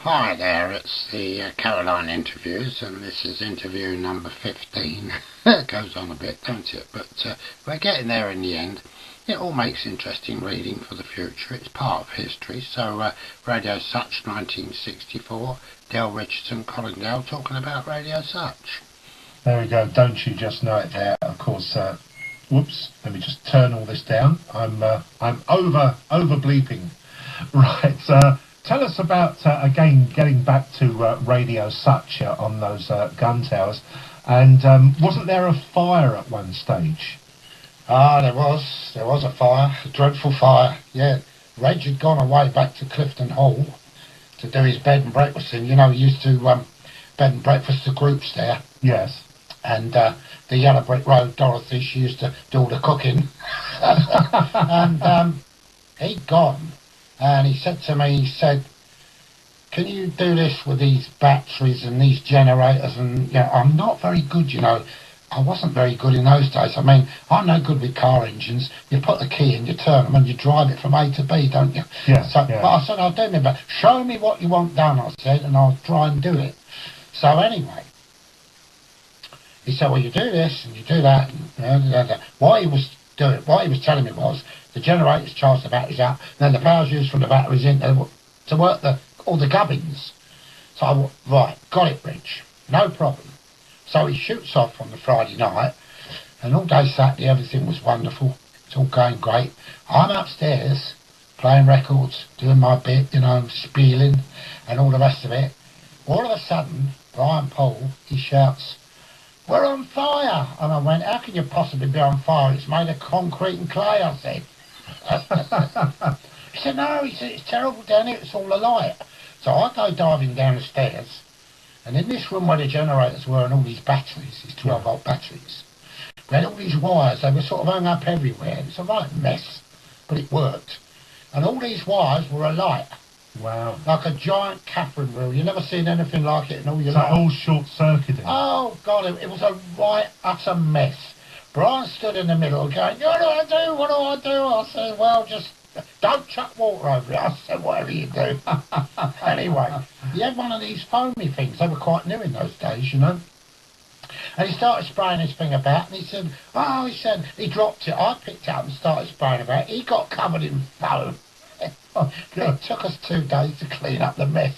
Hi there, it's the Caroline interviews, and this is interview number 15. It goes on a bit, don't it? But we're getting there in the end. It all makes interesting reading for the future. It's part of history. So Radio SUTCH 1964, Dale Richardson, Colin talking about Radio SUTCH. There we go, don't you just know it there? Of course, whoops, let me just turn all this down. I'm over bleeping. Right, tell us about, again, getting back to Radio SUTCH on those gun towers. And wasn't there a fire at one stage? There was a fire, a dreadful fire. Yeah, Reg had gone away back to Clifton Hall to do his bed and breakfast thing. You know, he used to bed and breakfast to groups there. Yes. And the Yellow Brick Road, Dorothy, she used to do all the cooking. And he'd gone. And he said to me, he said, can you do this with these batteries and these generators? And, you know, I'm not very good, you know. I wasn't very good in those days. I mean, I'm no good with car engines. You put the key in, you turn them, and you drive it from A to B, don't you? Yeah, so, yeah. But I said, I'll do me, but show me what you want done, I said, and I'll try and do it. So anyway, he said, well, you do this, and you do that, and what he was telling me was, the generators charge the batteries up, and then the power's used from the batteries in to work all the gubbins. So I went, right, got it, Rich, no problem. So he shoots off on the Friday night, and all day Saturday everything was wonderful. It's all going great. I'm upstairs playing records, doing my bit, you know, spieling and all the rest of it. All of a sudden, Brian Paul, he shouts, we're on fire! And I went, how can you possibly be on fire? It's made of concrete and clay, I said. He said, no, he said, it's terrible down here, it's all alight. So I go diving down the stairs, and in this room where the generators were and all these batteries, these 12-volt batteries, we had all these wires, they were sort of hung up everywhere. It's a right mess, but it worked. And all these wires were alight. Wow. Like a giant Catherine wheel. You've never seen anything like it in all your life. So all short-circuited? Oh, God, it was a right, utter mess. Brian stood in the middle going, what do I do? What do I do? I said, well, just don't chuck water over it. I said, whatever you do. Anyway, he had one of these foamy things. They were quite new in those days, you know. And he started spraying his thing about, and he said, he dropped it. I picked it up and started spraying about. He got covered in foam. It took us 2 days to clean up the mess.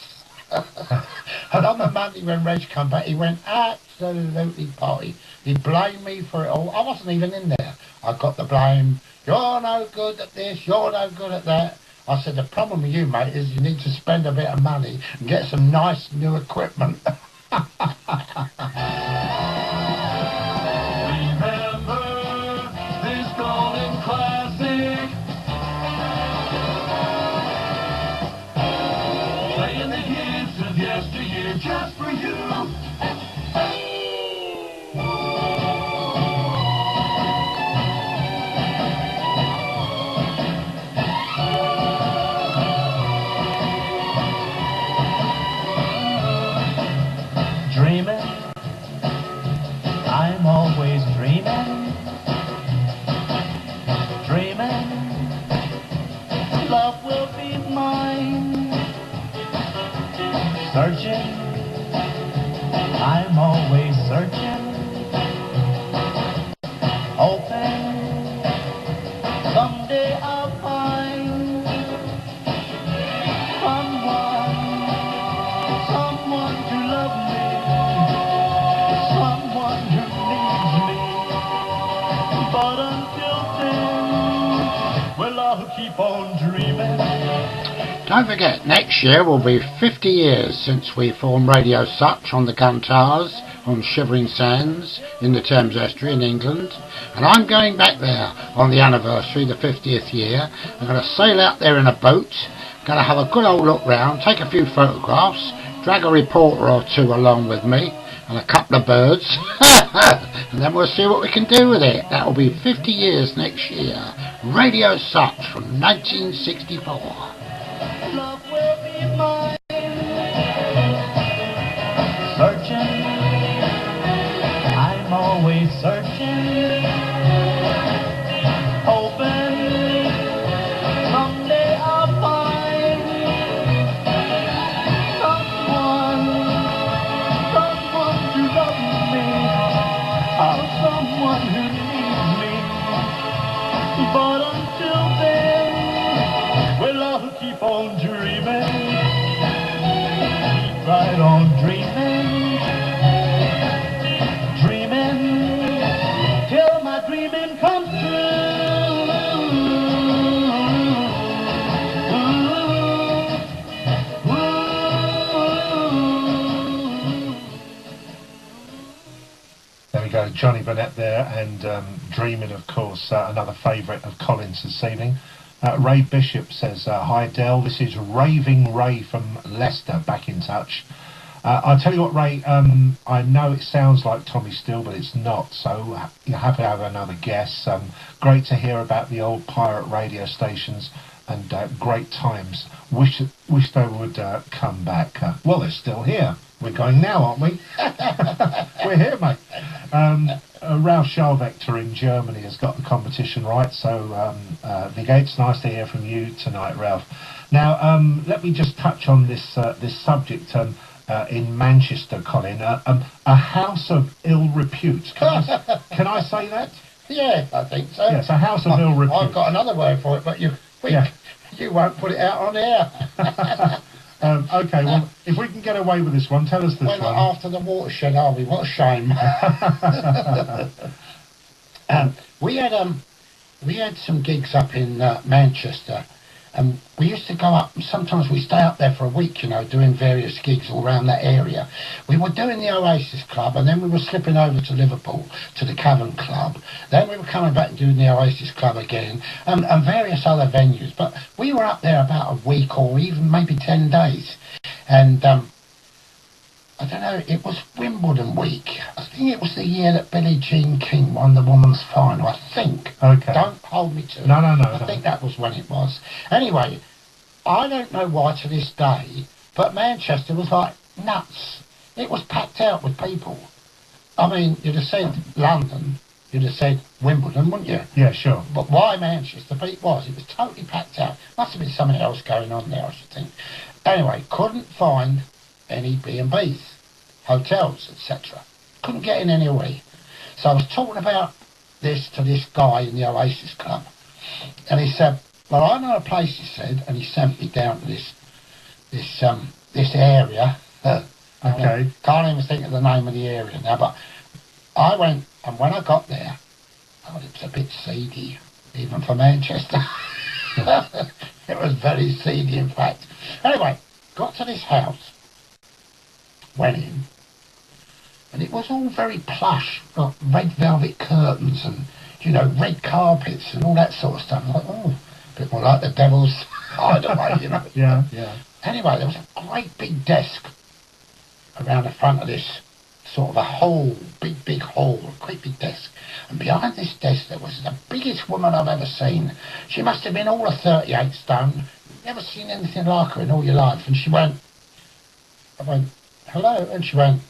And on the Monday when Reg come back, he went absolutely potty. He blamed me for it all. I wasn't even in there. I got the blame. You're no good at this, you're no good at that. I said, the problem with you, mate, is you need to spend a bit of money and get some nice new equipment. Just for you. Dreaming, I'm always dreaming. Dreaming, love will be mine. Searching, I'm always searching, hoping someday I'll find someone to love me, someone who needs me. But until then, well, I'll keep on dreaming. Don't forget, next year will be 50 years since we formed Radio SUTCH on the gun towers on Shivering Sands in the Thames Estuary in England. And I'm going back there on the anniversary, the 50th year. I'm going to sail out there in a boat, going to have a good old look round, take a few photographs, drag a reporter or two along with me, and a couple of birds. And then we'll see what we can do with it. That will be 50 years next year. Radio SUTCH from 1964. Love will be mine. Searching, I'm always searching, hoping someday I'll find But until then, well, I'll keep on dreaming. Keep right on dreaming. Dreaming till my dreaming comes There we go, Johnny Burnett there, and Dreaming, of course, another favourite of Colin's this evening. Ray Bishop says, hi Del, this is Raving Ray from Leicester, back in touch. I'll tell you what, Ray, I know it sounds like Tommy Steele, but it's not, so you're happy to have another guess. Great to hear about the old pirate radio stations, and great times. Wish they would come back. Well, they're still here. We're going now, aren't we? We're here, mate. Ralph Schalvector in Germany has got the competition right, so Vigate, nice to hear from you tonight, Ralph. Now, let me just touch on this subject in Manchester, Colin. A house of ill repute. Can I say that? Yeah, I think so. Yes, a house of ill repute. I've got another word for it, but you won't put it out on air. Okay, well, if we can get away with this one, tell us this We're one. not after the watershed, are we? What a shame. We had some gigs up in Manchester, and we used to go up. Sometimes we stay up there for a week, you know, doing various gigs all around that area. We were doing the Oasis Club, and then we were slipping over to Liverpool to the Cavern Club. Then we were coming back and doing the Oasis Club again, and various other venues. But we were up there about a week or even maybe 10 days, and I don't know, it was Wimbledon week. I think it was the year that Billie Jean King won the women's final, I think. Okay. Don't hold me to it. No. I think that was when it was. Anyway, I don't know why to this day, but Manchester was like nuts. It was packed out with people. I mean, you'd have said London, you'd have said Wimbledon, wouldn't you? Yeah, sure. But why Manchester? But it was totally packed out. Must have been something else going on there, I should think. Anyway, couldn't find any B&Bs, hotels, etc. Couldn't get in anyway. So I was talking about this to this guy in the Oasis Club, and he said, well, I know a place, he said, and he sent me down to this area. Okay. Can't even think of the name of the area now, but I went, and when I got there, oh, it was a bit seedy, even for Manchester. It was very seedy, in fact. Anyway, got to this house, went in, and it was all very plush, got red velvet curtains and, you know, red carpets and all that sort of stuff. I was like, oh, a bit more like the devil's hideaway, you know. Yeah. Anyway, there was a great big desk around the front of this, sort of a hall, big hall, a great big desk. And behind this desk there was the biggest woman I've ever seen. She must have been all of 38 stone. Never seen anything like her in all your life. And I went, hello? And she went,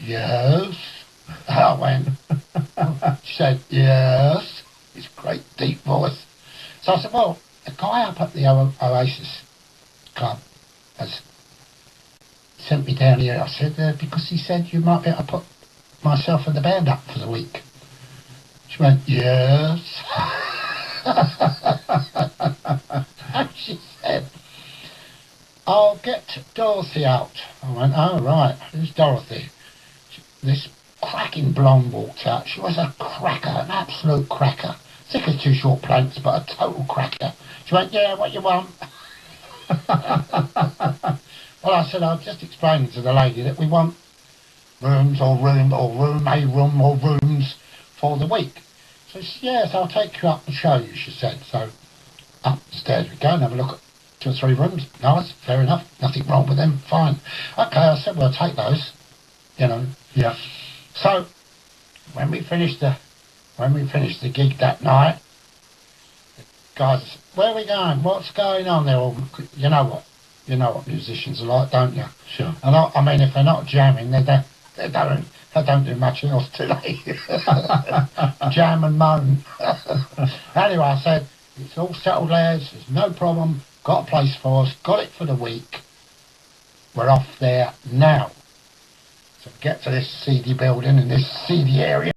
yes. And I went, she said, yes. This great deep voice. So I said, well, the guy up at the Oasis Club has sent me down here. I said, because he said you might be able to put myself and the band up for the week. She went, yes. And she said, I'll get Dorothy out. I went, oh, right, who's Dorothy? This cracking blonde walked out. She was a cracker, an absolute cracker. Thick as two short planks, but a total cracker. She went, yeah, what you want? Well, I said, I'll just explain to the lady that we want rooms or rooms for the week. So she said, yes, I'll take you up and show you, she said. So upstairs we go and have a look at 2 or 3 rooms. Nice, fair enough, nothing wrong with them, fine. Okay, I said, well, take those, you know. Yeah. So when we finished the gig that night, the guys said, where are we going? What's going on there? Well, you know what musicians are like, don't you? Sure. And I mean, if they're not jamming, they don't do much else, do they? Jam and moan. Anyway, I said, it's all settled, lads. There's no problem. Got a place for us. Got it for the week. We're off there now. So get to this seedy building in this seedy area.